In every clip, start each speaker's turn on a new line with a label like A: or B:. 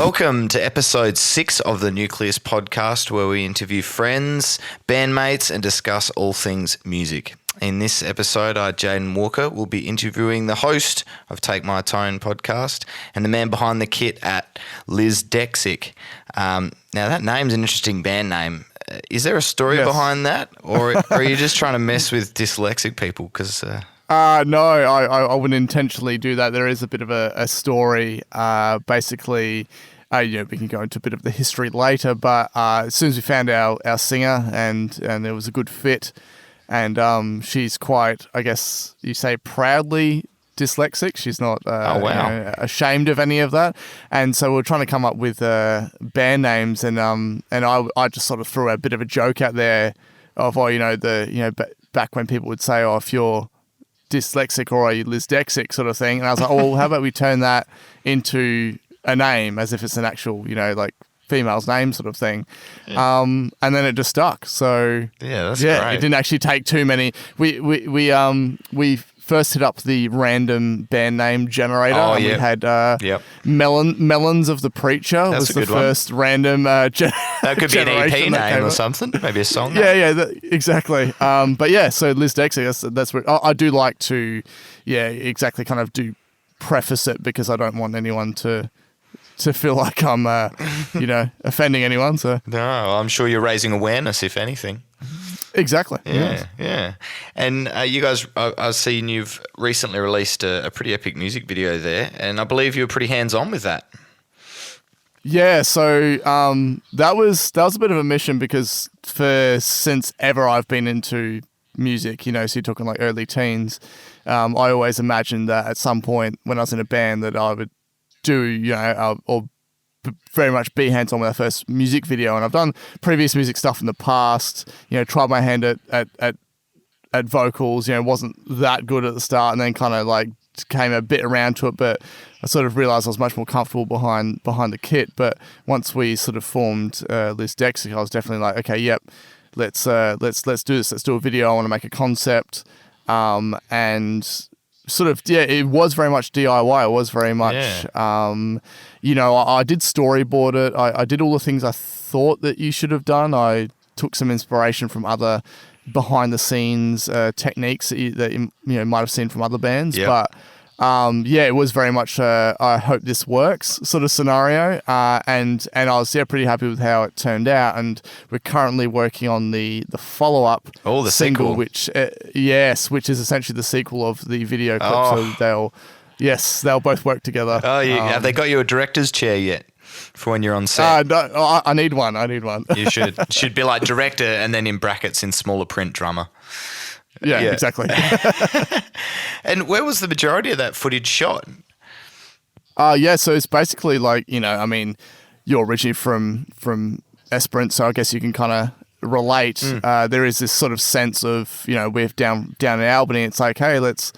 A: Welcome to episode 6 of the Nucleus podcast, where we interview friends, bandmates, and discuss all things music. In this episode, Jaden Walker will be interviewing the host of Take My Tone podcast and the man behind the kit at Liz Dexic. Now, that name's an interesting band name. Is there a story behind that, or are you just trying to mess with dyslexic people? Because
B: no, I wouldn't intentionally do that. There is a bit of a story. Basically, we can go into a bit of the history later, but as soon as we found our singer and there was a good fit, and she's quite, I guess you say, proudly dyslexic. She's not ashamed of any of that. And so we're trying to come up with band names, and I just sort of threw a bit of a joke out there of, back when people would say, if you're dyslexic or are you Liz Dexic sort of thing. And I was like, well, how about we turn that into a name as if it's an actual, female's name sort of thing. Yeah. And then it just stuck. So
A: that's
B: great.
A: It
B: didn't actually take too many. We first hit up the random band name generator.
A: Oh,
B: and we had Melons of the Preacher.
A: That's
B: was the first random
A: that could be an EP name or something. Maybe a song name.
B: Exactly. So Liz Dexic, that's what I do like to, exactly kind of do preface it, because I don't want anyone to feel like I'm, offending anyone. So
A: no, I'm sure you're raising awareness, if anything.
B: Exactly.
A: Yeah. And you guys, I've seen you've recently released a pretty epic music video there, and I believe you were pretty hands-on with that.
B: Yeah, so that was a bit of a mission, because since ever I've been into music, so you're talking like early teens, I always imagined that at some point when I was in a band that I would do, or very much be hands-on with our first music video. And I've done previous music stuff in the past, tried my hand at vocals, wasn't that good at the start, and then kind of like came a bit around to it, but I sort of realized I was much more comfortable behind the kit. But once we sort of formed Liz Dexic, I was definitely like, okay, yep, let's do this. Let's do a video. I want to make a concept. And sort of, it was very much DIY. It was very much, I did storyboard it. I did all the things I thought that you should have done. I took some inspiration from other behind the scenes techniques that you might have seen from other bands. Yep. But it was very much I hope this works sort of scenario. And I was pretty happy with how it turned out. And we're currently working on the follow-up
A: the
B: single,
A: sequel.
B: which is essentially the sequel of the video clip. So they'll both work together.
A: Have they got you a director's chair yet for when you're on set?
B: No, I need one.
A: You should be like director, and then in brackets in smaller print, drummer.
B: Yeah, exactly.
A: And where was the majority of that footage shot?
B: So it's basically like, you're originally from Esperance, so I guess you can kind of relate. There is this sort of sense of, we're down in Albany. It's like, hey, let's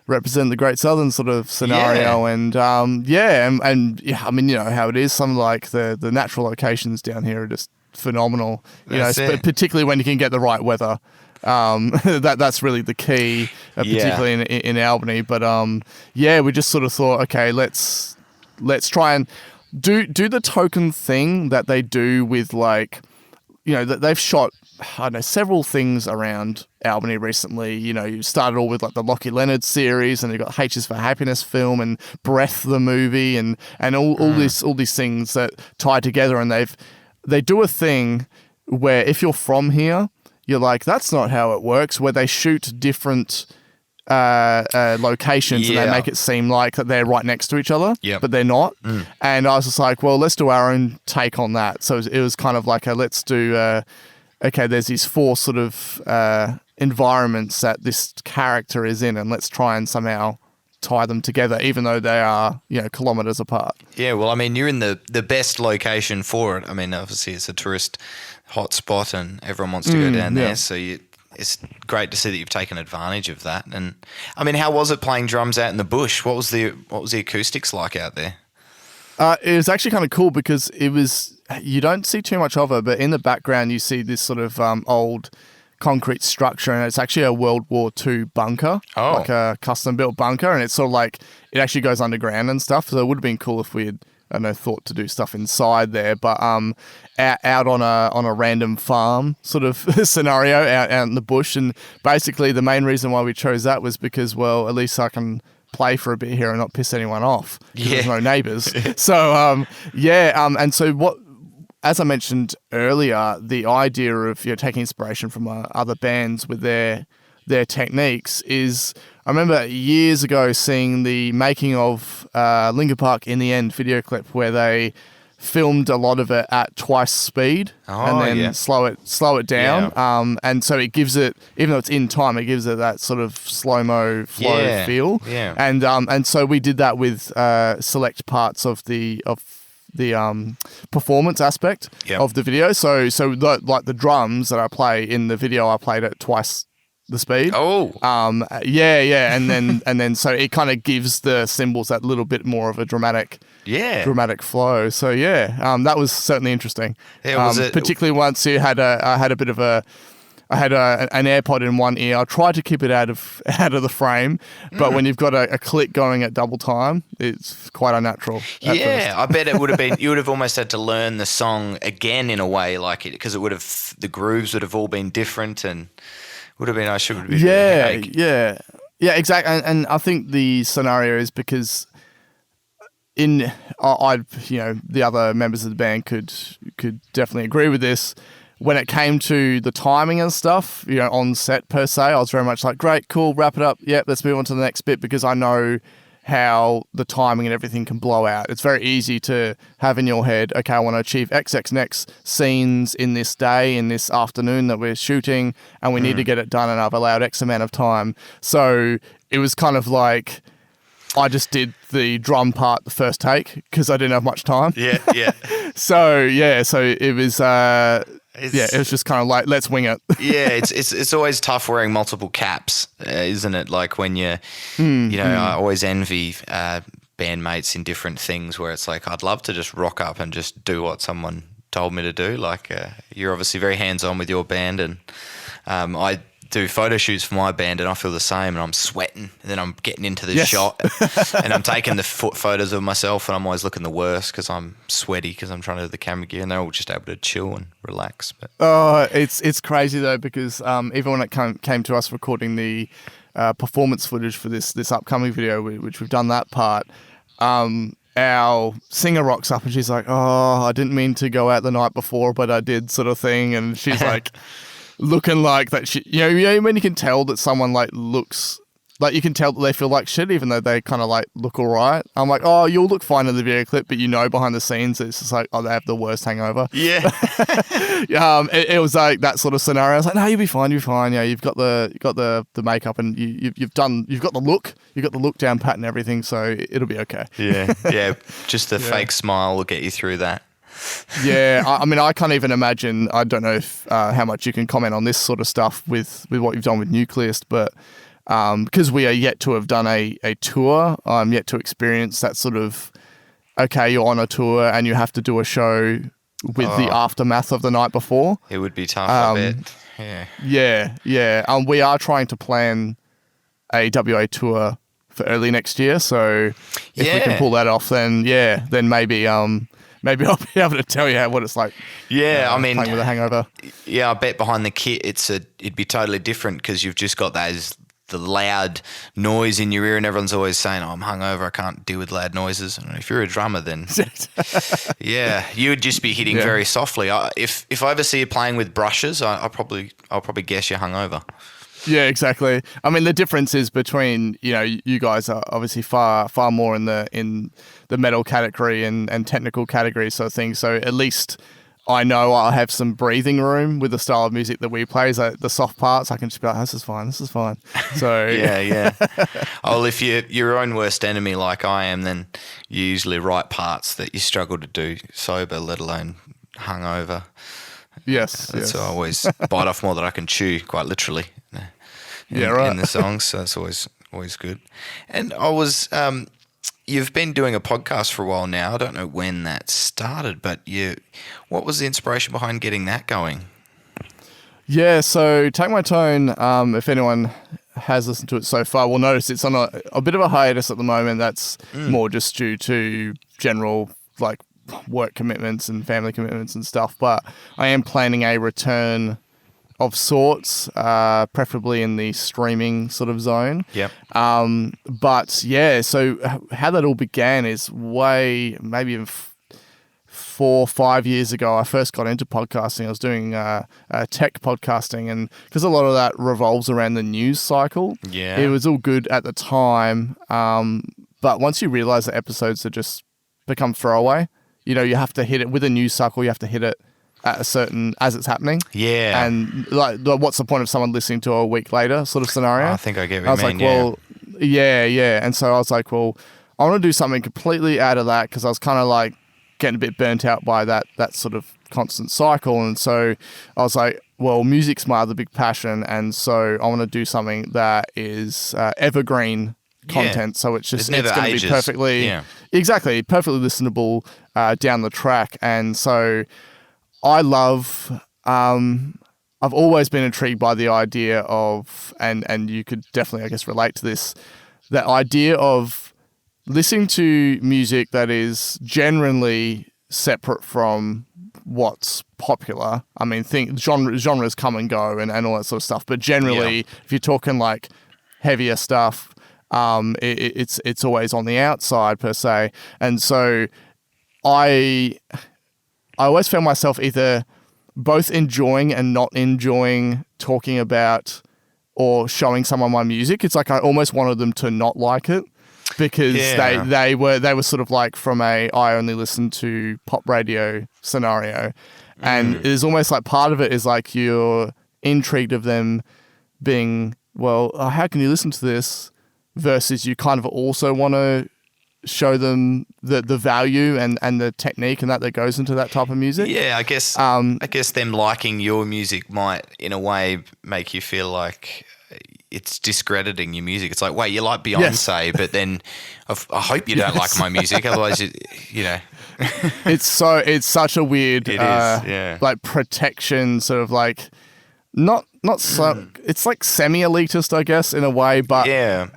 B: represent the Great Southern sort of scenario. And I mean, how it is. Some like the natural locations down here are just phenomenal, particularly when you can get the right weather. That's really the key, particularly in Albany. But we just sort of thought, okay, let's try and do the token thing that they do with, like, that they've shot, I don't know, several things around Albany recently. You started all with like the Lockie Leonard series, and you've got H is for Happiness film and Breath the movie, and all these things that tie together, and they do a thing where if you're from here, you're like, that's not how it works, where they shoot different locations and they make it seem like that they're right next to each other, but they're not. And I was just like, well, let's do our own take on that. So it was kind of like let's do, there's these 4 sort of environments that this character is in, and let's try and somehow tie them together, even though they are, kilometers apart. Yeah,
A: well, I mean, you're in the best location for it. I mean, obviously it's a tourist hotspot and everyone wants to go down there. So it's great to see that you've taken advantage of that. And I mean, how was it playing drums out in the bush? What was the acoustics like out there?
B: It was actually kind of cool, because you don't see too much of it, but in the background you see this sort of old concrete structure, and it's actually a World War II bunker, like a custom built bunker, and it's sort of like it actually goes underground and stuff. So it would have been cool if we had thought to do stuff inside there, but out on a random farm sort of scenario out in the bush. And basically the main reason why we chose that was because, well, at least I can play for a bit here and not piss anyone off. There's no neighbours. So and so what, as I mentioned earlier, the idea of taking inspiration from other bands with their techniques is, I remember years ago seeing the making of Linkin Park In the End video clip where they filmed a lot of it at twice speed and then slow it down.
A: Yeah.
B: And so it gives it, even though it's in time, it gives it that sort of slow-mo flow feel.
A: Yeah.
B: And so we did that with select parts of the performance aspect of the video. So like the drums that I play in the video, I played at twice the speed. And then so it kind of gives the cymbals that little bit more of a dramatic flow. So that was certainly interesting. Particularly once you had an AirPod in one ear. I tried to keep it out of the frame, but when you've got a click going at double time, it's quite unnatural.
A: I bet it would have been. You would have almost had to learn the song again in a way, like it, because the grooves would have all been different and would have been. I should have been.
B: Yeah, exactly. And I think the scenario is because the other members of the band could definitely agree with this. When it came to the timing and stuff, on set per se, I was very much like, great, cool, wrap it up. Yep, let's move on to the next bit, because I know how the timing and everything can blow out. It's very easy to have in your head, okay, I want to achieve XX next scenes in this day, in this afternoon that we're shooting, and we need to get it done, and I've allowed X amount of time. So it was kind of like, I just did the drum part the first take because I didn't have much time.
A: Yeah.
B: So it was... it was just kind of like, let's wing it.
A: It's always tough wearing multiple caps, isn't it? Like when I always envy bandmates in different things where it's like, I'd love to just rock up and just do what someone told me to do. Like you're obviously very hands-on with your band, and I do photo shoots for my band and I feel the same, and I'm sweating and then I'm getting into the shot and I'm taking the photos of myself and I'm always looking the worst because I'm sweaty because I'm trying to do the camera gear, and they're all just able to chill and relax. But
B: it's crazy though, because even when it came to us recording the performance footage for this upcoming video, which we've done that part, our singer rocks up and she's like, I didn't mean to go out the night before, but I did, sort of thing. And she's like looking like that shit. When you can tell that someone like looks like, you can tell that they feel like shit even though they kind of like look all right. I'm like, you'll look fine in the video clip, but behind the scenes it's just like, they have the worst hangover.
A: Yeah.
B: It was like that sort of scenario. I was like, no, you'll be fine. Yeah, you've got the makeup and you've got the look. You've got the look down pat and everything, so it'll be okay.
A: Yeah. Just the fake smile will get you through that.
B: Yeah, I mean, I can't even imagine. I don't know if how much you can comment on this sort of stuff with what you've done with Nucleus, but because we are yet to have done a tour, I'm yet to experience that sort of, okay, you're on a tour and you have to do a show with the aftermath of the night before.
A: It would be tough, I bet.
B: Yeah. We are trying to plan a WA tour for early next year, so if we can pull that off, then maybe I'll be able to tell you what it's like.
A: Yeah, I mean,
B: playing with a hangover.
A: Yeah, I bet behind the kit it'd be totally different because you've just got the loud noise in your ear, and everyone's always saying, I'm hungover, I can't deal with loud noises. And if you're a drummer, then you would just be hitting very softly. If I ever see you playing with brushes, I'll probably guess you're hungover.
B: Yeah, exactly. I mean, the difference is between, you guys are obviously far more in the metal category and technical category sort of thing. So at least I know I'll have some breathing room with the style of music that we play. So the soft parts, I can just be like, this is fine. So
A: yeah. Well, if you're your own worst enemy like I am, then you usually write parts that you struggle to do sober, let alone hungover.
B: Yes.
A: So I always bite off more than I can chew, quite literally. In the songs, so it's always good. And I was, you've been doing a podcast for a while now. I don't know when that started, but what was the inspiration behind getting that going?
B: Yeah, so Take My Tone, if anyone has listened to it so far, will notice it's on a bit of a hiatus at the moment. That's more just due to general like work commitments and family commitments and stuff. But I am planning a return of sorts, preferably in the streaming sort of zone.
A: Yep.
B: But yeah, so how that all began is maybe even 4 or 5 years ago, I first got into podcasting. I was doing tech podcasting, and because a lot of that revolves around the news cycle, it was all good at the time. But once you realize that episodes are just become throwaway, you know, you have to hit it with a news cycle. You have to hit it at a certain as it's happening.
A: Yeah.
B: And like, what's the point of someone listening to a week later sort of scenario?
A: I think I get what
B: I was
A: you mean.
B: like, well, yeah. And so I was like, well, I want to do something completely out of that, because I was kind of like getting a bit burnt out by that sort of constant cycle. And so I was like, well, music's my other big passion, and so I want to do something that is evergreen content. So it's going to be perfectly listenable down the track. And so I love, I've always been intrigued by the idea of, and you could definitely, I guess, relate to this, that idea of listening to music that is generally separate from what's popular. I mean, genres come and go and all that sort of stuff, but generally, if you're talking like heavier stuff, it's always on the outside per se. And so I always found myself either both enjoying and not enjoying talking about or showing someone my music. It's like I almost wanted them to not like it, because they were sort of like from I only listen to pop radio scenario. And it's almost like part of it is like you're intrigued of them being, well, how can you listen to this? Versus you kind of also want to show them the value and the technique and that goes into that type of music.
A: Yeah, I guess them liking your music might, in a way, make you feel like it's discrediting your music. It's like, wait, you like Beyonce, but then I hope you don't like my music, otherwise, you know.
B: It's such a weird, like protection, sort of like not so. It's like semi-elitist, I guess, in a way, but yeah.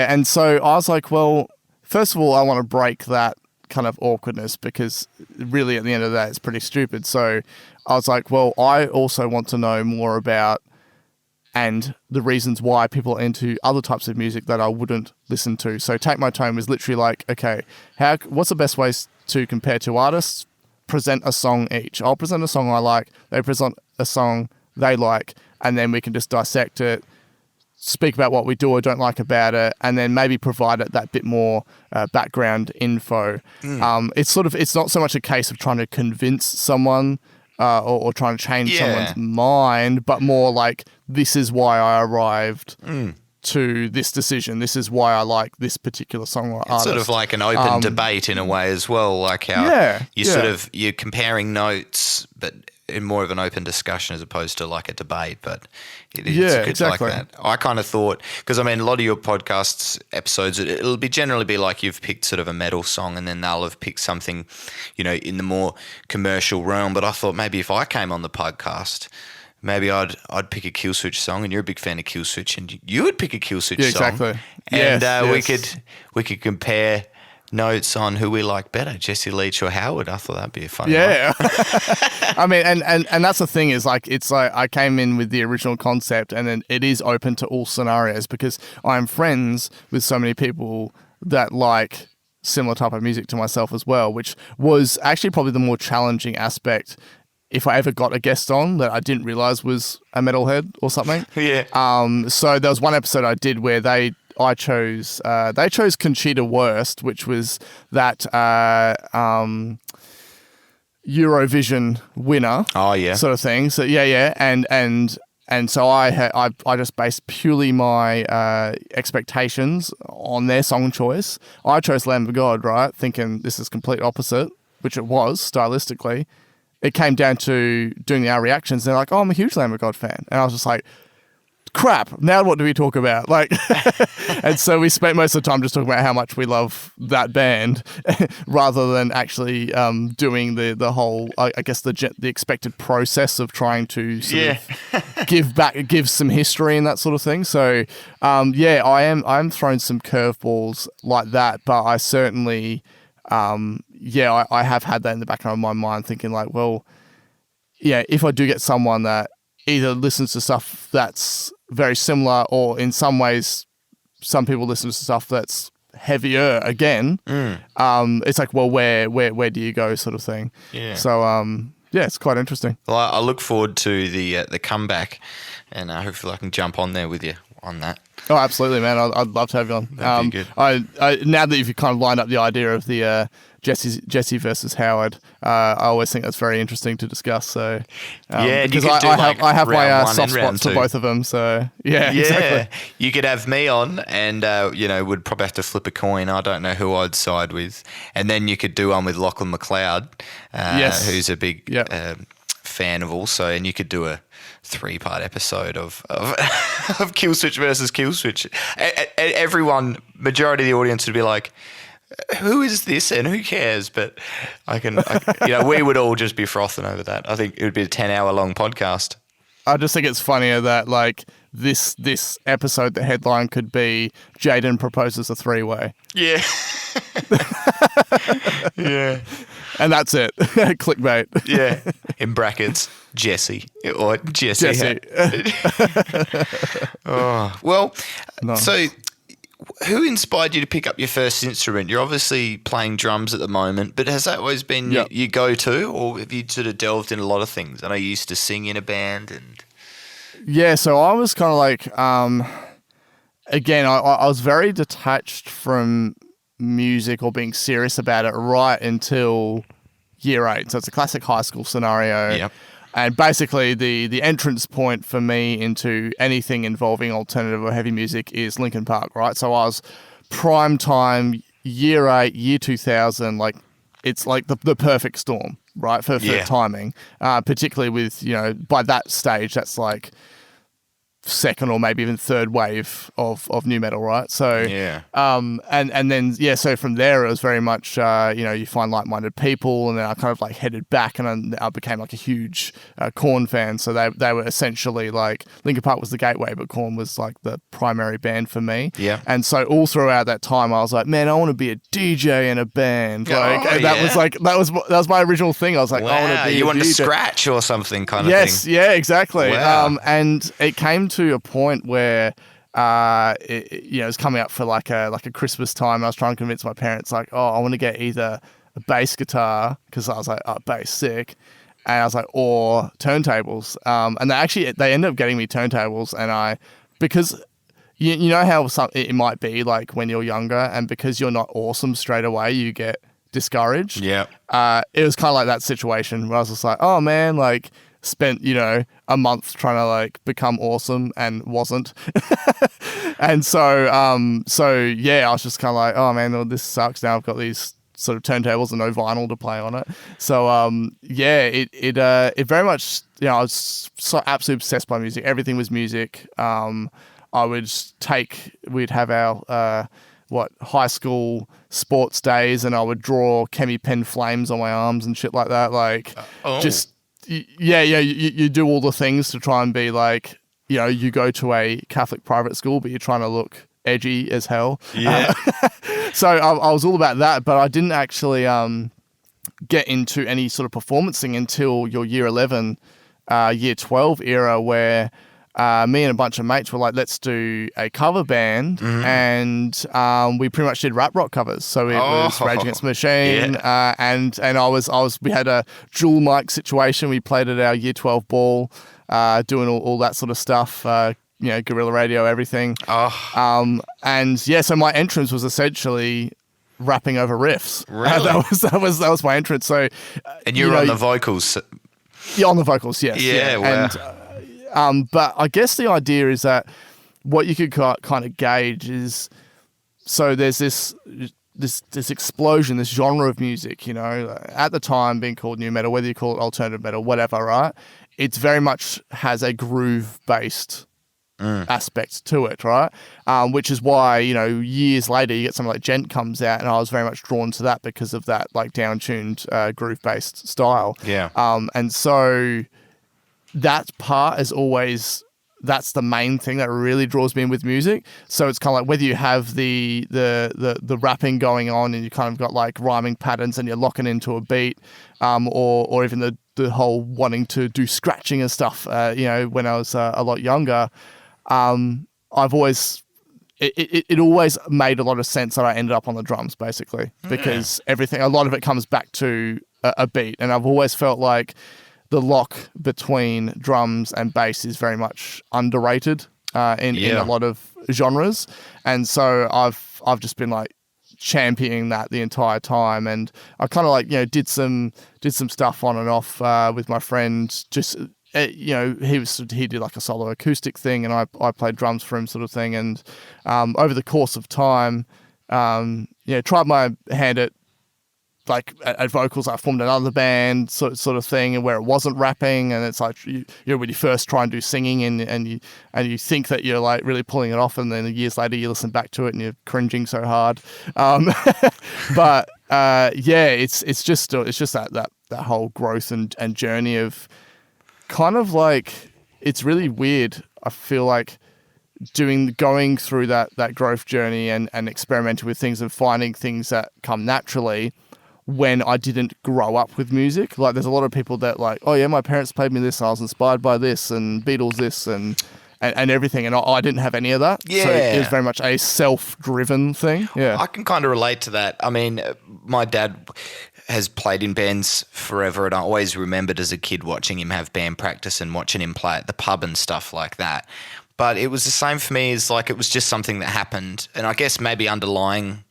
B: And so I was like, well, first of all, I want to break that kind of awkwardness, because really at the end of that, it's pretty stupid. So I was like, well, I also want to know more about and the reasons why people are into other types of music that I wouldn't listen to. So Take My Time was literally like, okay, what's the best ways to compare two artists? Present a song each. I'll present a song I like, they present a song they like, and then we can just dissect it, speak about what we do or don't like about it, and then maybe provide it that bit more background info. It's not so much a case of trying to convince someone or trying to change someone's mind, but more like, this is why I arrived to this decision. This is why I like this particular song or artist.
A: Sort of like an open debate in a way as well, like how you're comparing notes, but in more of an open discussion as opposed to like a debate. But it's good
B: exactly.
A: like that. I kind of thought, because I mean, a lot of your podcasts episodes, it'll generally be like you've picked sort of a metal song, and then they'll have picked something, you know, in the more commercial realm. But I thought maybe if I came on the podcast, maybe I'd pick a Killswitch song, and you're a big fan of Killswitch, and you would pick a Killswitch song.
B: Exactly.
A: And we could compare notes on who we like better, Jesse Leach or Howard. I thought that'd be a fun one.
B: I mean, and that's the thing, is like, it's like I came in with the original concept, and then it is open to all scenarios, because I'm friends with so many people that like similar type of music to myself as well, which was actually probably the more challenging aspect if I ever got a guest on that I didn't realize was a metalhead or something. So there was one episode I did where they chose Conchita Wurst, which was that Eurovision winner. Sort of thing. So and so I just based purely my expectations on their song choice. I chose Lamb of God, right, thinking this is complete opposite, which it was stylistically. It came down to doing our reactions. They're like, "Oh, I'm a huge Lamb of God fan," and I was just like, crap, now what do we talk about? Like, and so we spent most of the time just talking about how much we love that band rather than actually doing the whole, I guess, the expected process of trying to sort of give some history and that sort of thing. So, I'm throwing some curveballs like that, but I certainly I have had that in the back of my mind, thinking like, well, yeah, if I do get someone that either listens to stuff that's very similar, or in some ways, some people listen to stuff that's heavier again. It's like, well, where do you go, sort of thing.
A: Yeah.
B: So it's quite interesting.
A: Well, I look forward to the comeback, and hopefully I can jump on there with you on that.
B: Oh, absolutely, man. I'd love to have you on.
A: That'd be good.
B: I now that you've kind of lined up the idea of the Jesse versus Howard, I always think that's very interesting to discuss. So because I have my soft spots for both of them. So yeah, exactly.
A: You could have me on, and would probably have to flip a coin. I don't know who I'd side with, and then you could do one with Lachlan McLeod, who's a big fan of also, and you could do a 3-part episode of Killswitch versus Killswitch. Everyone, majority of the audience would be like, who is this and who cares? But we would all just be frothing over that. I think it would be a 10-hour long podcast.
B: I just think it's funnier that like this episode, the headline could be Jaden proposes a 3-way.
A: Yeah. Yeah.
B: And that's it. Clickbait.
A: Yeah. In brackets, Jesse. Or Jesse. Oh, well, nice. So who inspired you to pick up your first instrument? You're obviously playing drums at the moment, but has that always been your go-to, or have you sort of delved in a lot of things? I know you used to sing in a band.
B: Yeah, so I was kind of like, again, I was very detached from music or being serious about it right until year 8. So it's a classic high school scenario.
A: Yep.
B: And basically the entrance point for me into anything involving alternative or heavy music is Linkin Park, right? So I was prime time, year 8, year 2000, like it's like the perfect storm, right, for timing, particularly with, by that stage, that's like second or maybe even third wave of new metal, right? So and then so from there it was very much you find like-minded people, and then I kind of like headed back, and I became like a huge Korn fan. So they were essentially like, Linkin Park was the gateway, but Korn was like the primary band for me.
A: Yeah.
B: And so all throughout that time I was like, man, I want to be a DJ in a band. That was my original thing. I was like,
A: wow,
B: I want to be
A: you
B: a
A: want
B: DJ.
A: to scratch or something kind of thing.
B: Yes, yeah, exactly.
A: Wow.
B: And it came to a point where it was coming up for like a Christmas time, and I was trying to convince my parents like, oh, I want to get either a bass guitar, because I was like, oh, bass sick, and I was like, or turntables, and they ended up getting me turntables, and because you know how it might be like when you're younger, and because you're not awesome straight away you get discouraged.
A: Yeah.
B: It was kind of like that situation where I was just like, oh man, like spent a month trying to like become awesome and wasn't. And so I was just kind of like, oh man, well, this sucks. Now I've got these sort of turntables and no vinyl to play on it. So it very much, I was so absolutely obsessed by music. Everything was music. We'd have our high school sports days, and I would draw Chemi pen flames on my arms and shit like that. Like you do all the things to try and be like, you go to a Catholic private school, but you're trying to look edgy as hell.
A: Yeah.
B: So I was all about that, but I didn't actually get into any sort of performancing until your year 11, year 12 era, where me and a bunch of mates were like, let's do a cover band, and we pretty much did rap rock covers. So it was Rage Against the Machine, and we had a dual mic situation. We played at our year 12 ball, doing all that sort of stuff, guerrilla radio, everything. So my entrance was essentially rapping over riffs.
A: Really?
B: That was my entrance. So,
A: and you were on the vocals.
B: Yeah, on the vocals, yes.
A: Yeah, wow.
B: And, but I guess the idea is that what you could kind of gauge is, so there's this explosion, this genre of music, at the time being called new metal, whether you call it alternative metal, whatever, right? It's very much has a groove-based aspect to it, right? Which is why, years later you get something like Gent comes out, and I was very much drawn to that because of that like down-tuned groove-based style.
A: Yeah.
B: And so that part has always that's the main thing that really draws me in with music. So it's kind of like whether you have the rapping going on and you kind of got like rhyming patterns and you're locking into a beat, or even the whole wanting to do scratching and stuff. When I was a lot younger, I've always it always made a lot of sense that I ended up on the drums basically because a lot of it comes back to a beat, and I've always felt like the lock between drums and bass is very much underrated in a lot of genres, and so I've just been like championing that the entire time, and I kind of like did some stuff on and off with my friend. Just he did like a solo acoustic thing, and I played drums for him, sort of thing. And over the course of time, tried my hand at vocals. I formed another band sort of thing, and where it wasn't rapping, and it's like when you first try and do singing and you think that you're like really pulling it off, and then years later you listen back to it and you're cringing so hard. But it's just that whole growth and journey of kind of like, it's really weird. I feel like going through that growth journey and experimenting with things and finding things that come naturally when I didn't grow up with music. Like, there's a lot of people that like, oh yeah, my parents played me this, I was inspired by this, and Beatles this, and everything, and I didn't have any of that.
A: Yeah.
B: So it was very much a self-driven thing. Yeah.
A: I can kind of relate to that. I mean, my dad has played in bands forever, and I always remembered as a kid watching him have band practice and watching him play at the pub and stuff like that. But it was the same for me, as like it was just something that happened, and I guess maybe underlying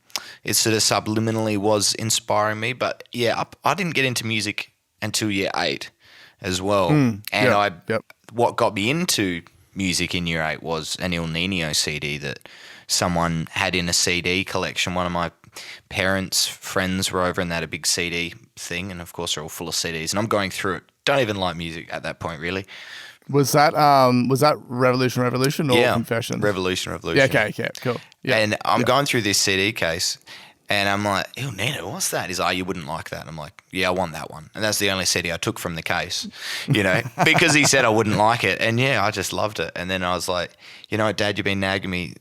A: it sort of subliminally was inspiring me. But yeah, I didn't get into music until year 8 as well. What got me into music in year 8 was an El Nino CD that someone had in a CD collection. One of my parents' friends were over and they had a big CD thing, and of course they're all full of CDs, and I'm going through it. Don't even like music at that point, really.
B: Was that Revolution or Confessions?
A: Revolution.
B: Yeah, okay, cool. Yeah.
A: And I'm going through this CD case, and I'm like, "El Nino, what's that?" He's like, "You wouldn't like that." I'm like, "Yeah, I want that one." And that's the only CD I took from the case, because he said I wouldn't like it. And yeah, I just loved it. And then I was like, Dad, you've been nagging me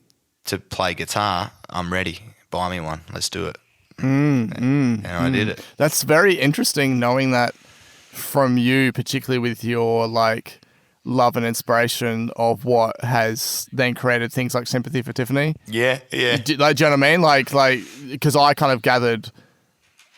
A: to play guitar. I'm ready. Buy me one. Let's do it. And I did it.
B: That's very interesting knowing that from you, particularly with your like love and inspiration of what has then created things like Sympathy for Tiffany.
A: Yeah.
B: Do you know what I mean? Like, because I kind of gathered,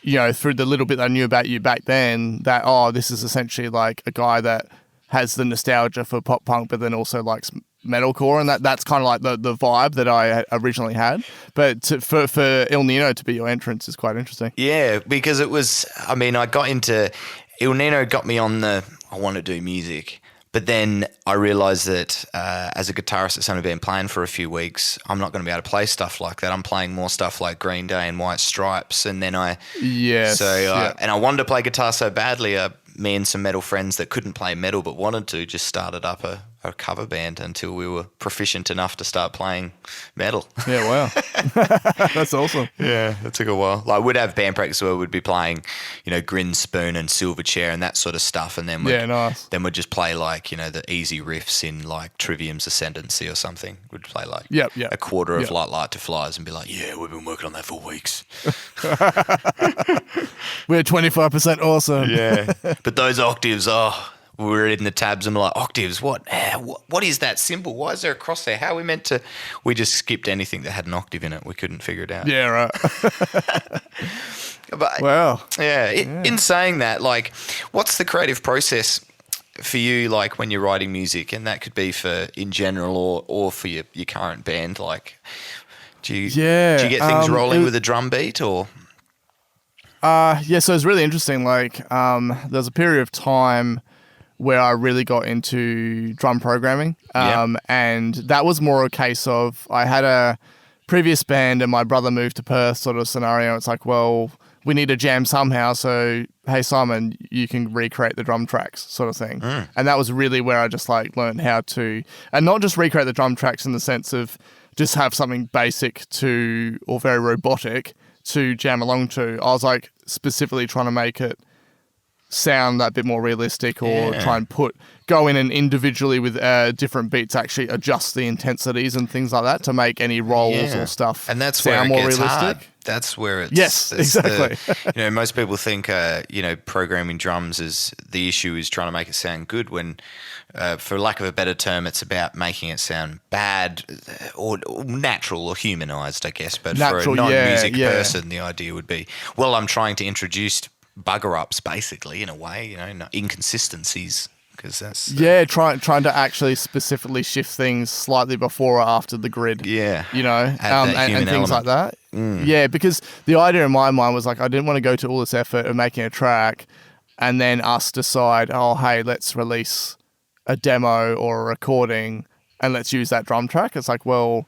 B: through the little bit that I knew about you back then, that, this is essentially like a guy that has the nostalgia for pop punk, but then also likes metalcore, and that's kind of like the vibe that I originally had. But for El Nino to be your entrance is quite interesting.
A: Yeah, because it was, I got into, El Nino got me on I want to do music. But then I realised that as a guitarist that's only been playing for a few weeks, I'm not going to be able to play stuff like that. I'm playing more stuff like Green Day and White Stripes. And then and I wanted to play guitar so badly, me and some metal friends that couldn't play metal but wanted to just started up a cover band until we were proficient enough to start playing metal.
B: Yeah, wow. That's awesome.
A: Yeah, it took a while. Like, we'd have band practice where we'd be playing, Grin Spoon and Silverchair and that sort of stuff, and then we'd just play like, the easy riffs in like Trivium's Ascendancy or something. We'd play like a quarter of Light to Flies and be like, yeah, we've been working on that for weeks.
B: We're 25% awesome.
A: Yeah, but those octaves, we were in the tabs and we're like, octaves, what is that symbol? Why is there a cross there? How are we meant to? We just skipped anything that had an octave in it. We couldn't figure it out.
B: Yeah, right.
A: But,
B: wow.
A: Yeah. In saying that, like, what's the creative process for you, like, when you're writing music? And that could be for in general or for your current band. Like, do you get things rolling with a drum beat or?
B: So it's really interesting. Like, there's a period of time where I really got into drum programming. And that was more a case of, I had a previous band and my brother moved to Perth sort of scenario. It's like, well, we need to jam somehow. So, hey, Simon, you can recreate the drum tracks sort of thing. And that was really where I just like learned how to, and not just recreate the drum tracks in the sense of just have something basic or very robotic to jam along to. I was like specifically trying to make it sound that bit more realistic, or
A: Yeah.
B: try and go in and individually with different beats actually adjust the intensities and things like that to make any rolls or stuff
A: and that's where
B: sound
A: it
B: more
A: gets
B: realistic.
A: hard. That's where it's
B: Yes, exactly.
A: Most people think programming drums is the issue is trying to make it sound good when, for lack of a better term, it's about making it sound bad or natural or humanized, I guess. But
B: Natural,
A: for a non-music
B: yeah.
A: person, the idea would be, well, I'm trying to introduce bugger ups, basically, in a way, inconsistencies. Because that's
B: trying to actually specifically shift things slightly before or after the grid.
A: Yeah.
B: And things like that. Yeah, because the idea in my mind was like, I didn't want to go to all this effort of making a track and then us decide, oh, hey, let's release a demo or a recording and let's use that drum track. It's like, well,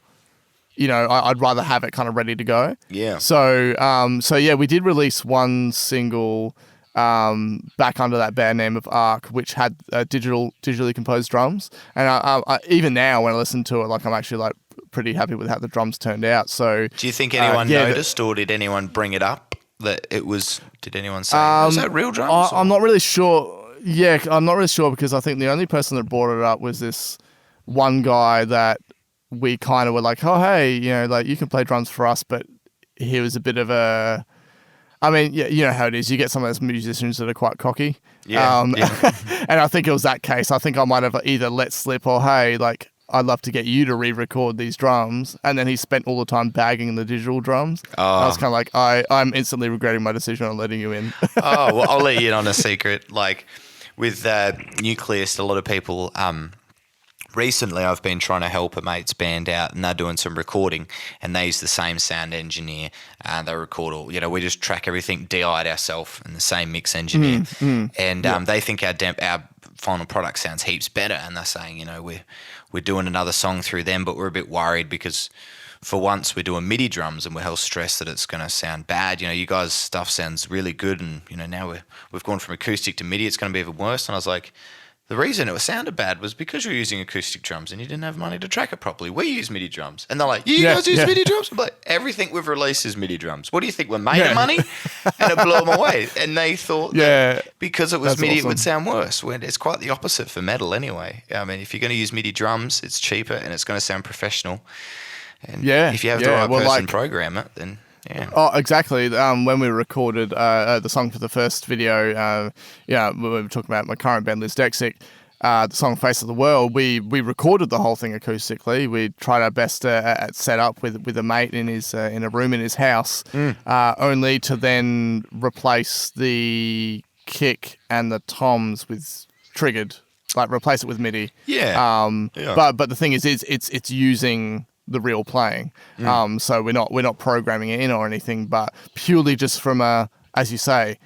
B: I'd rather have it kind of ready to go.
A: Yeah.
B: So yeah, we did release one single back under that band name of Arc, which had digitally composed drums. And I even now when I listen to it, like I'm actually like pretty happy with how the drums turned out. So
A: do you think anyone noticed, or did anyone bring it up that it was? Did anyone say, "Was that real drums"?
B: I'm not really sure. Yeah, I'm not really sure because I think the only person that brought it up was this one guy that we kind of were like, oh hey, like you can play drums for us, but he was a bit of a. I mean, yeah, you know how it is. You get some of those musicians that are quite cocky.
A: Yeah.
B: And I think it was that case. I think I might have either let slip or, hey, like, I'd love to get you to re-record these drums. And then he spent all the time bagging the digital drums. I was kind of like, I'm instantly regretting my decision on letting you in.
A: Oh, well, I'll let you in on a secret. Like, with Nucleus, a lot of people... recently, I've been trying to help a mate's band out, and they're doing some recording, and they use the same sound engineer. They record all, we just track everything, DI'd ourselves, and the same mix engineer. And they think our final product sounds heaps better, and they're saying, we're doing another song through them, but we're a bit worried because for once we're doing MIDI drums, and we're hell stressed that it's going to sound bad. You guys' stuff sounds really good, and now we've gone from acoustic to MIDI. It's going to be even worse. And I was like, the reason it sounded bad was because you were using acoustic drums and you didn't have money to track it properly. We use MIDI drums. And they're like, you guys use MIDI drums? I'm like, everything we've released is MIDI drums. What do you think? We're made of money? And it blew them away. And they thought that because it was MIDI, awesome. It would sound worse. When it's quite the opposite for metal anyway. I mean, if you're going to use MIDI drums, it's cheaper and it's going to sound professional. And if you have the right person program it, then... Yeah.
B: Oh, exactly. When we recorded the song for the first video, we were talking about my current band, Liz Dexic, the song Face of the World, we recorded the whole thing acoustically. We tried our best at set up with a mate in a room in his house, only to then replace the kick and the toms with triggered, like replace it with MIDI. But the thing is it's using the real playing. So we're not programming it in or anything, but purely just from a, as you say,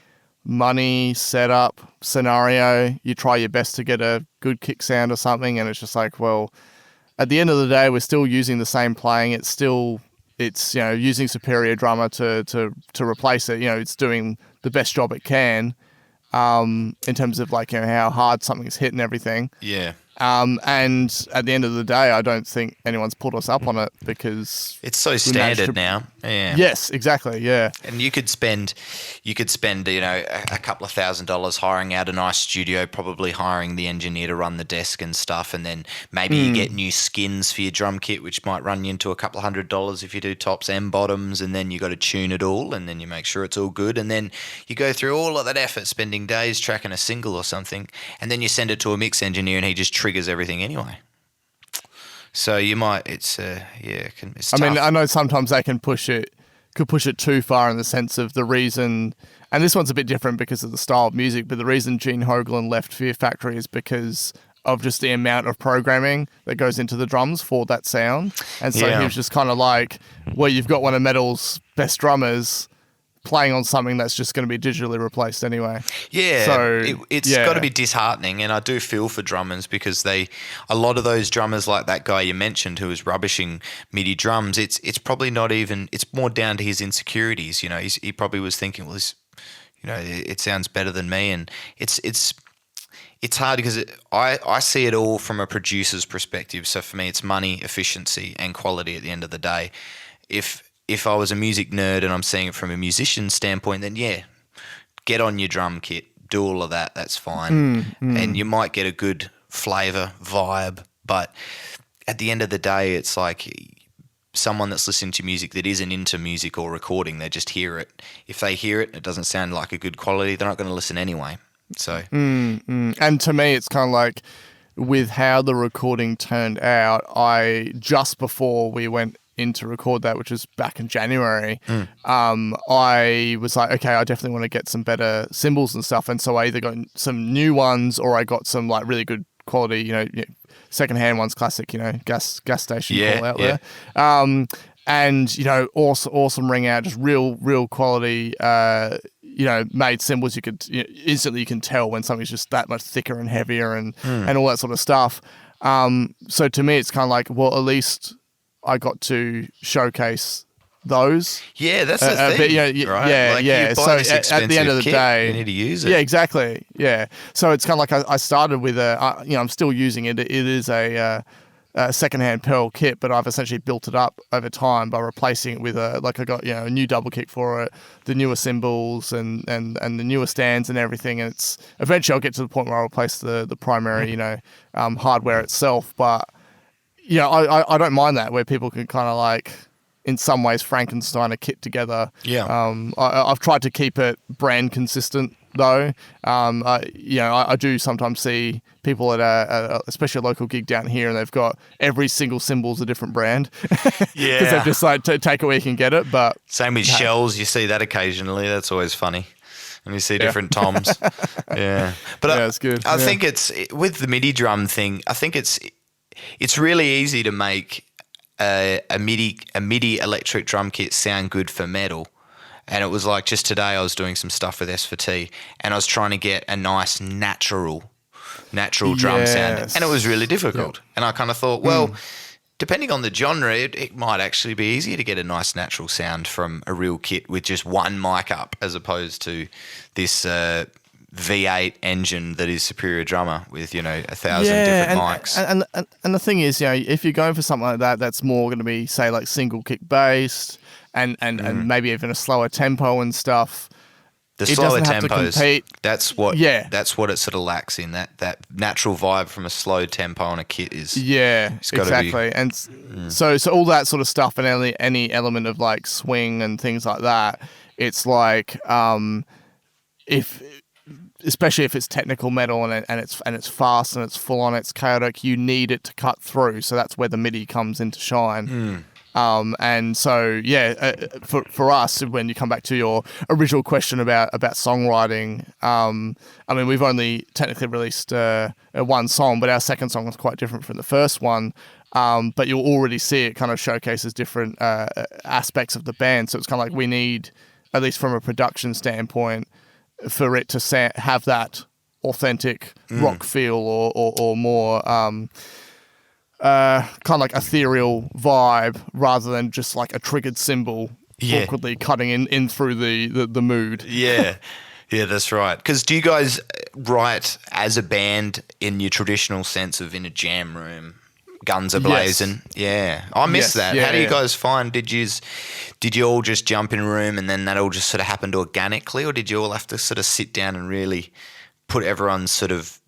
B: money setup scenario, you try your best to get a good kick sound or something, and it's just like, well, at the end of the day, we're still using the same playing. It's using Superior Drummer to replace it. It's doing the best job it can in terms of like how hard something's hit and everything.
A: Yeah.
B: And at the end of the day, I don't think anyone's pulled us up on it because
A: it's so standard now. Yeah.
B: Yes, exactly. Yeah.
A: And you could spend, a couple of $1,000s hiring out a nice studio, probably hiring the engineer to run the desk and stuff, and then maybe you get new skins for your drum kit, which might run you into a couple of $100s if you do tops and bottoms, and then you got to tune it all, and then you make sure it's all good, and then you go through all of that effort, spending days tracking a single or something, and then you send it to a mix engineer, and he just triggers everything anyway. So you might, it's tough.
B: I mean, I know sometimes they could push it too far in the sense of the reason, and this one's a bit different because of the style of music, but the reason Gene Hoglan left Fear Factory is because of just the amount of programming that goes into the drums for that sound. And so he was just kind of like, well, you've got one of metal's best drummers playing on something that's just going to be digitally replaced anyway.
A: Yeah, so it's got to be disheartening, and I do feel for drummers because a lot of those drummers, like that guy you mentioned who was rubbishing MIDI drums, it's probably not even, it's more down to his insecurities. He probably was thinking, well, it sounds better than me, and it's hard because I see it all from a producer's perspective. So for me, it's money, efficiency, and quality at the end of the day. If I was a music nerd and I'm seeing it from a musician standpoint, then get on your drum kit, do all of that, that's fine. And you might get a good flavour, vibe, but at the end of the day, it's like someone that's listening to music that isn't into music or recording, they just hear it. If they hear it, it doesn't sound like a good quality, they're not going to listen anyway. So,
B: And to me, it's kind of like with how the recording turned out, just before we went in to record that, which was back in January, I was like, okay, I definitely want to get some better cymbals and stuff. And so I either got some new ones or I got some like really good quality, secondhand ones, classic, gas station call out there. And, awesome ring out, just real quality, made cymbals. You could instantly you can tell when something's just that much thicker and heavier and all that sort of stuff. So to me, it's kind of like, well, at least I got to showcase those.
A: Yeah, that's the thing, right?
B: Yeah,
A: like
B: yeah.
A: So
B: at the end of the day,
A: you need to use it.
B: Yeah, exactly. Yeah. So it's kind of like I started with I'm still using it. It is a secondhand Pearl kit, but I've essentially built it up over time by replacing it with I got a new double kick for it, the newer cymbals and the newer stands and everything. And it's eventually I'll get to the point where I'll replace the primary hardware itself. But I don't mind that, where people can kind of like in some ways Frankenstein a kit together.
A: Yeah.
B: I've tried to keep it brand consistent though. I do sometimes see people at especially a local gig down here, and they've got every single cymbal's a different brand.
A: Yeah.
B: Because they've just like take it where you can get it. But
A: same with shells, you see that occasionally. That's always funny. And you see different toms. Yeah. But
B: it's good.
A: I think it's with the MIDI drum thing, I think it's really easy to make a MIDI electric drum kit sound good for metal. And it was like just today I was doing some stuff with S4T and I was trying to get a nice natural drum sound, and it was really difficult. Yep. And I kind of thought, well, depending on the genre, it might actually be easier to get a nice natural sound from a real kit with just one mic up, as opposed to this V8 engine that is Superior Drummer with 1,000 different mics.
B: And the thing is, if you're going for something like that, that's more going to be, say, like single kick based and maybe even a slower tempo and stuff.
A: The slower tempos, that's what it sort of lacks in that natural vibe from a slow tempo on a kit is.
B: Yeah, exactly. And so all that sort of stuff and any element of like swing and things like that, it's like especially if it's technical metal and it's fast and it's full on, it's chaotic, you need it to cut through. So that's where the MIDI comes into shine. And so, for us, when you come back to your original question about songwriting, I mean, we've only technically released one song, but our second song was quite different from the first one. But you'll already see it kind of showcases different aspects of the band. So it's kind of like we need, at least from a production standpoint, for it to have that authentic rock feel or more kind of like ethereal vibe, rather than just like a triggered cymbal awkwardly cutting in through the mood.
A: Yeah, that's right. Because do you guys write as a band in your traditional sense of in a jam room, guns are blazing? Yes. Yeah, I miss that. How do you guys find? Did you all just jump in a room and then that all just sort of happened organically, or did you all have to sort of sit down and really put everyone's sort of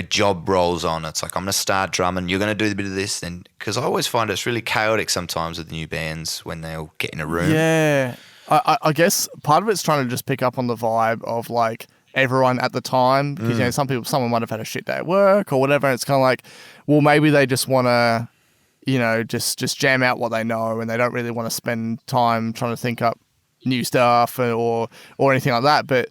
A: job roles on? It's like, I'm going to start drumming, you're going to do a bit of this, then, because I always find it's really chaotic sometimes with new bands when they all get in a room.
B: Yeah, I guess part of it's trying to just pick up on the vibe of like everyone at the time, because someone might have had a shit day at work or whatever, and it's kind of like, well, maybe they just want to just jam out what they know, and they don't really want to spend time trying to think up new stuff or anything like that. But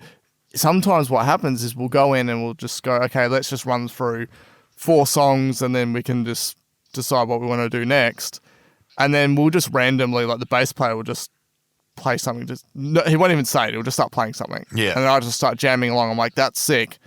B: sometimes what happens is we'll go in and we'll just go, okay, let's just run through 4 songs and then we can just decide what we want to do next. And then we'll just randomly, like the bass player will just play something. He won't even say it. He'll just start playing something. Yeah. And then I'll just start jamming along. I'm like, that's sick.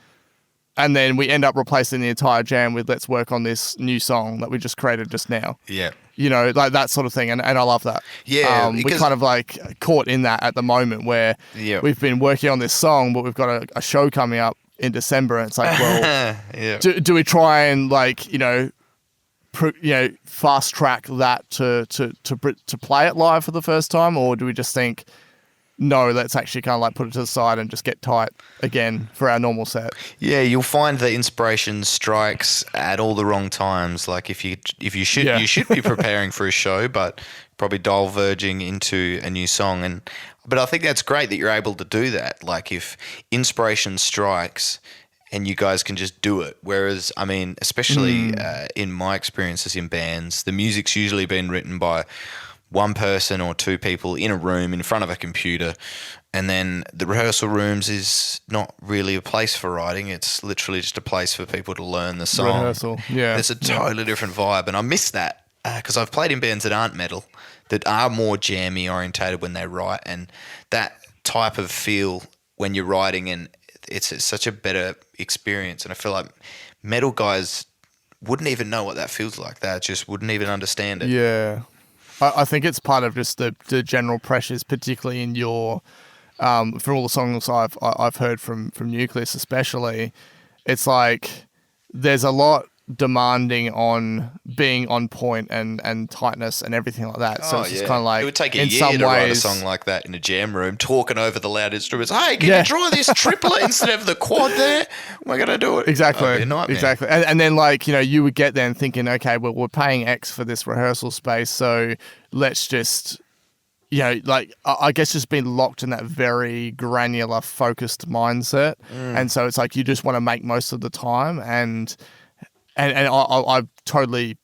B: And then we end up replacing the entire jam with, let's work on this new song that we just created just now. Yeah. Like that sort of thing. And I love that. Yeah. We're kind of like caught in that at the moment where we've been working on this song, but we've got a show coming up in December. And it's like, well, do we try and like, fast track that to play it live for the first time? Or do we just think, no, let's actually kind of like put it to the side and just get tight again for our normal set.
A: Yeah, you'll find the inspiration strikes at all the wrong times. Like if you should
B: Yeah.
A: you should be preparing for a show, but probably diverging into a new song. But I think that's great that you're able to do that. Like if inspiration strikes and you guys can just do it. Whereas, I mean, especially in my experiences in bands, the music's usually been written by one person or two people in a room in front of a computer, and then the rehearsal rooms is not really a place for writing. It's literally just a place for people to learn the song.
B: Rehearsal, yeah.
A: It's a totally different vibe, and I miss that because I've played in bands that aren't metal, that are more jammy orientated when they write, and that type of feel when you're writing, and it's such a better experience. And I feel like metal guys wouldn't even know what that feels like. They just wouldn't even understand it.
B: Yeah. I think it's part of just the general pressures, particularly in your, for all the songs I've heard from Nucleus especially, it's like there's a lot demanding on being on point and tightness and everything like that. So it's just kind of like,
A: it would take a
B: in
A: year
B: some
A: to write a
B: ways,
A: song like that in a jam room, talking over the loud instruments. Hey, can you draw this triplet instead of the quad there? We're going to do it.
B: Exactly.
A: That'd be a nightmare.
B: Exactly. And then, like, you know, you would get there and thinking, okay, well, we're paying X for this rehearsal space, so let's just, you know, like, I guess just being locked in that very granular, focused mindset. And so it's like you just want to make most of the time. And I totally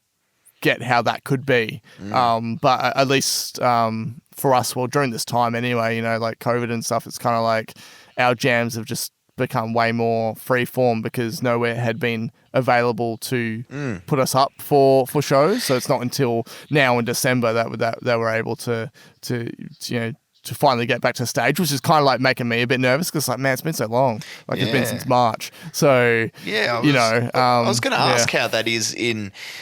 B: get how that could be. But at least for us, well, during this time anyway, you know, like COVID and stuff, it's kind of like our jams have just become way more free form because nowhere had been available to put us up for shows. So it's not until now in December that they were able to you know, to finally get back to stage, which is kind of like making me a bit nervous because, like, man, it's been so long. Like, it's been since March. So,
A: I was going to ask how that is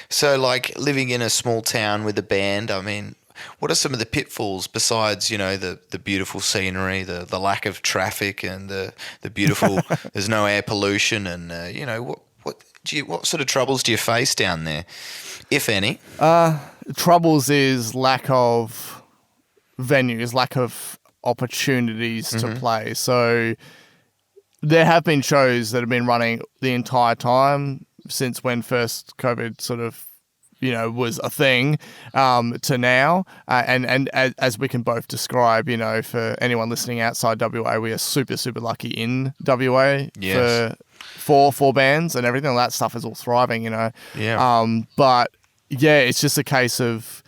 A: so, like, living in a small town with a band. I mean, what are some of the pitfalls besides, you know, the beautiful scenery, the lack of traffic, and the beautiful, there's no air pollution, and, you know, what sort of troubles do you face down there, if any?
B: Troubles is lack of venues, lack of opportunities to play. So there have been shows that have been running the entire time since when first COVID sort of, you know, was a thing, to now. And as we can both describe, you know, for anyone listening outside WA, we are super, super lucky in WA for bands and everything. All that stuff is all thriving, you know.
A: Yeah.
B: But yeah, it's just a case of,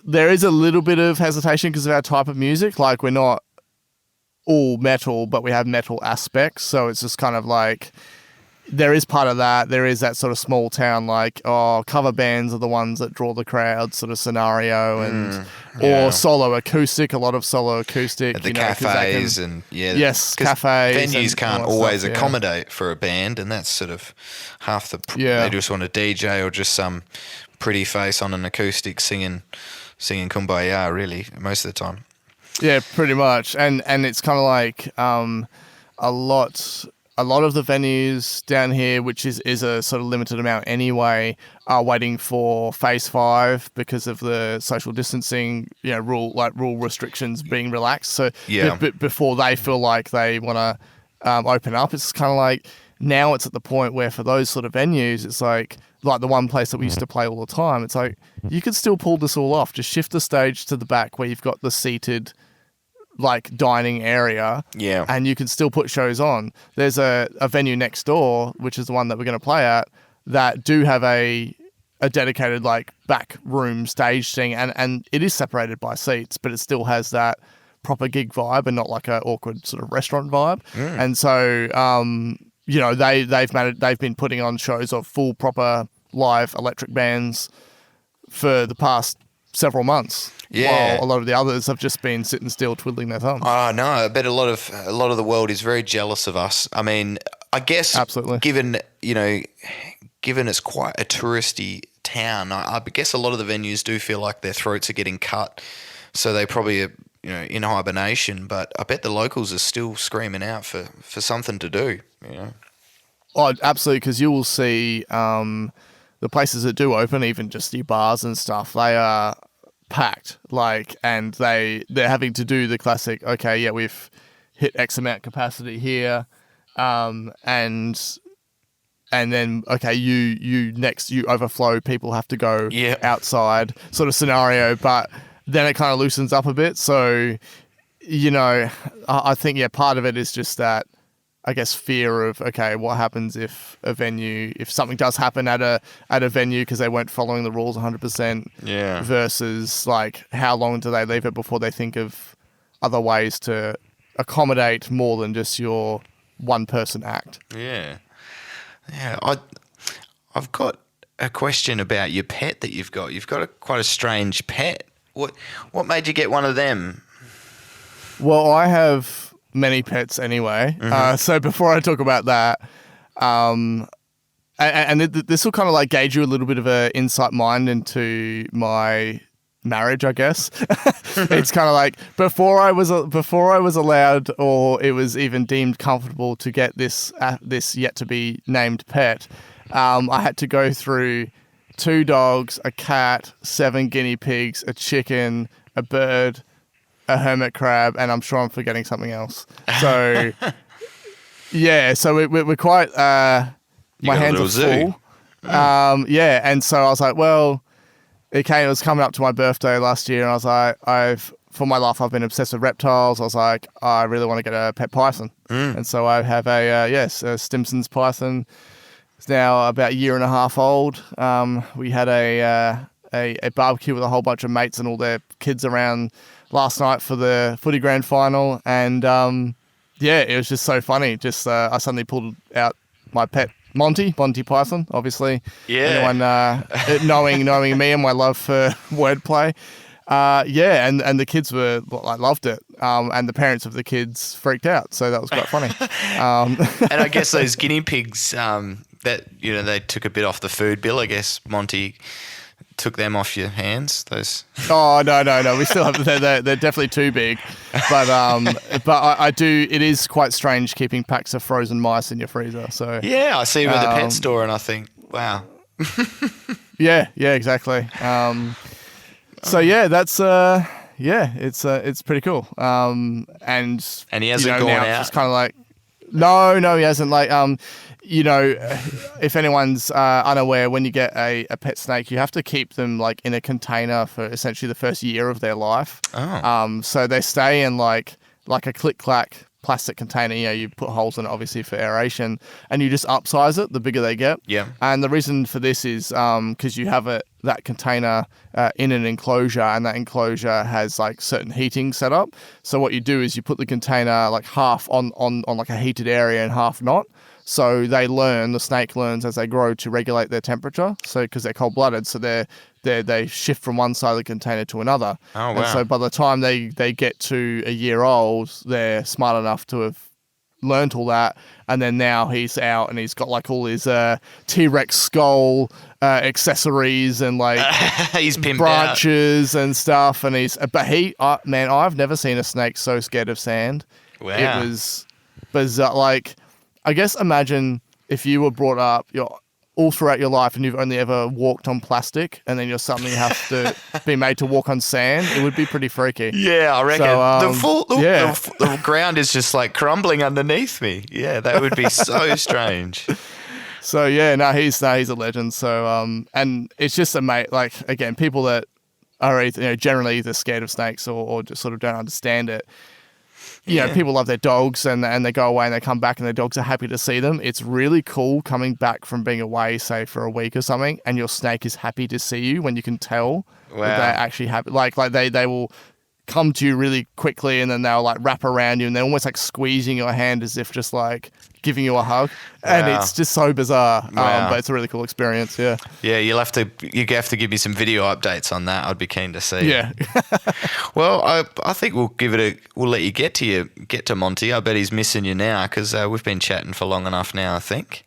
B: there is a little bit of hesitation because of our type of music. Like, we're not all metal, but we have metal aspects. So it's just kind of like, there is part of that. There is that sort of small town, like, cover bands are the ones that draw the crowd sort of scenario, and or solo acoustic, a lot of solo acoustic.
A: At the
B: you know,
A: cafes
B: yes, cafes.
A: Venues can't always accommodate for a band, and that's sort of half the. They just want a DJ or just some pretty face on an acoustic singing Kumbaya, really, most of the time. Yeah,
B: pretty much. And it's kind of like a lot of the venues down here, which is a sort of limited amount anyway, are waiting for phase 5 because of the social distancing, you know, rule restrictions being relaxed. So before they feel like they want to open up, it's kind of like, now it's at the point where for those sort of venues, it's like the one place that we used to play all the time, it's like, you could still pull this all off. Just shift the stage to the back where you've got the seated, like, dining area, and you can still put shows on. There's a venue next door, which is the one that we're going to play at, that do have a dedicated, like, back room stage thing, and it is separated by seats, but it still has that proper gig vibe and not like a awkward sort of restaurant vibe. And so you know, they've been putting on shows of full proper live electric bands for the past several months. While a lot of the others have just been sitting still, twiddling their thumbs.
A: Oh no, I bet a lot of the world is very jealous of us. I mean, I guess
B: absolutely,
A: given it's quite a touristy town, I guess a lot of the venues do feel like their throats are getting cut, so they probably are, you know, in hibernation. But I bet the locals are still screaming out for something to do. You know.
B: Oh, absolutely, because you will see the places that do open, even just your bars and stuff. packed. Like, and they're having to do the classic. Okay, yeah, we've hit X amount capacity here, and then okay, you next you overflow. People have to go outside, sort of scenario. But then it kind of loosens up a bit. So, I think part of it is just that, I guess, fear of, okay, what happens if something does happen at a venue because they weren't following the rules 100%.
A: Yeah.
B: Versus like, how long do they leave it before they think of other ways to accommodate more than just your one person act.
A: Yeah. Yeah. I've got a question about your pet that you've got. You've got quite a strange pet. What made you get one of them?
B: Well, I have many pets anyway.
A: Mm-hmm.
B: So before I talk about that, and this will kind of like gauge you a little bit of an insight mind into my marriage, I guess. It's kind of like before I was allowed, or it was even deemed comfortable to get this yet to be named pet. I had to go through 2 dogs, a cat, 7 guinea pigs, a chicken, a bird, a hermit crab, and I'm sure I'm forgetting something else. So, yeah, so we're quite, my hands are full. And so I was like, well, it was coming up to my birthday last year, and I was like, for my life, I've been obsessed with reptiles. I was like, I really want to get a pet python. And so I have a Stimson's python. It's now about a year and a half old. We had a barbecue with a whole bunch of mates and all their kids around last night for the footy grand final, and it was just so funny. Just I suddenly pulled out my pet Monty Python, obviously.
A: Yeah.
B: Anyone knowing me and my love for wordplay. And the kids loved it, and the parents of the kids freaked out, so that was quite funny.
A: And I guess those guinea pigs that they took a bit off the food bill. I guess Monty took them off your hands. Those.
B: Oh no! We still have. They're definitely too big, but I do. It is quite strange keeping packs of frozen mice in your freezer. So
A: yeah, I see them at the pet store, and I think, wow.
B: Yeah, exactly. So yeah, that's it's pretty cool. And
A: he hasn't gone out.
B: It's kind of like no, he hasn't. Like if anyone's unaware, when you get a pet snake, you have to keep them like in a container for essentially the first year of their life.
A: Oh.
B: So they stay in like a click-clack plastic container. You put holes in it, obviously, for aeration, and you just upsize it the bigger they get.
A: Yeah.
B: And the reason for this is because you have that container in an enclosure, and that enclosure has like certain heating set up. So what you do is you put the container like half on like a heated area and half not. So the snake learns as they grow to regulate their temperature. So because they're cold-blooded, so they shift from one side of the container to another.
A: Oh, wow.
B: And so by the time they get to a year old, they're smart enough to have learned all that. And then now he's out and he's got like all his T-Rex skull accessories and like
A: he's pimped
B: branches and stuff. And I've never seen a snake so scared of sand.
A: Wow.
B: It was bizarre. Like, I guess imagine if you were brought up all throughout your life and you've only ever walked on plastic, and then you're suddenly have to be made to walk on sand. It would be pretty freaky.
A: Yeah, I reckon.
B: So,
A: the ground is just like crumbling underneath me. Yeah, that would be so strange.
B: So yeah, he's a legend. So and it's just like, again, people that are generally either scared of snakes or just sort of don't understand it. People love their dogs and they go away and they come back and their dogs are happy to see them. It's really cool coming back from being away, say for a week or something, and your snake is happy to see you when you can tell that they're actually happy. Like they will come to you really quickly, and then they'll like wrap around you and they're almost like squeezing your hand as if just like giving you a hug. And it's just so bizarre. But it's a really cool experience. Yeah.
A: Yeah, you have to give me some video updates on that. I'd be keen to see.
B: Yeah.
A: Well, I think we'll let you get to Monty. I bet he's missing you now because we've been chatting for long enough now, I think.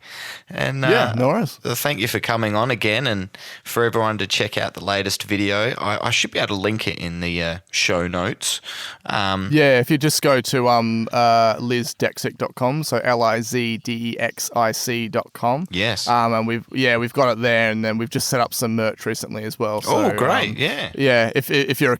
A: And
B: no worries.
A: Thank you for coming on again, and for everyone to check out the latest video. I should be able to link it in the show notes.
B: If you just go to lizdexic.com, so LizDexic.com.
A: Yes.
B: And we've got it there, and then we've just set up some merch recently as well. So,
A: great. Yeah.
B: Yeah. If you're if you're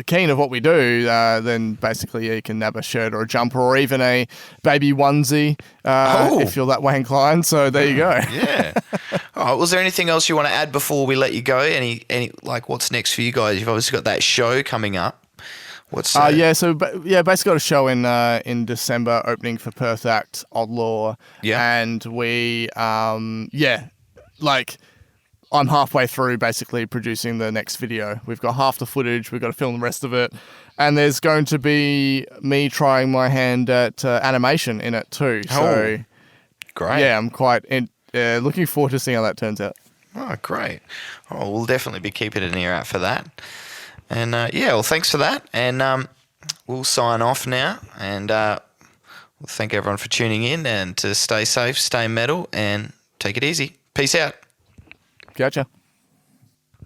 B: keen of what we do, then basically you can nab a shirt or a jumper or even a baby onesie if you're that way inclined. So there you go.
A: Yeah. All right. Was there anything else you want to add before we let you go? Any like what's next for you guys? You've obviously got that show coming up. What's
B: basically got a show in December opening for Perth Act Odd Law.
A: Yeah.
B: And we I'm halfway through basically producing the next video. We've got half the footage, we've got to film the rest of it. And there's going to be me trying my hand at animation in it too. So
A: great.
B: Yeah, I'm quite looking forward to seeing how that turns out.
A: Oh, great. Oh, we'll definitely be keeping an ear out for that. And well, thanks for that. And we'll sign off now. And we'll thank everyone for tuning in, and to stay safe, stay metal, and take it easy. Peace out.
B: Gotcha.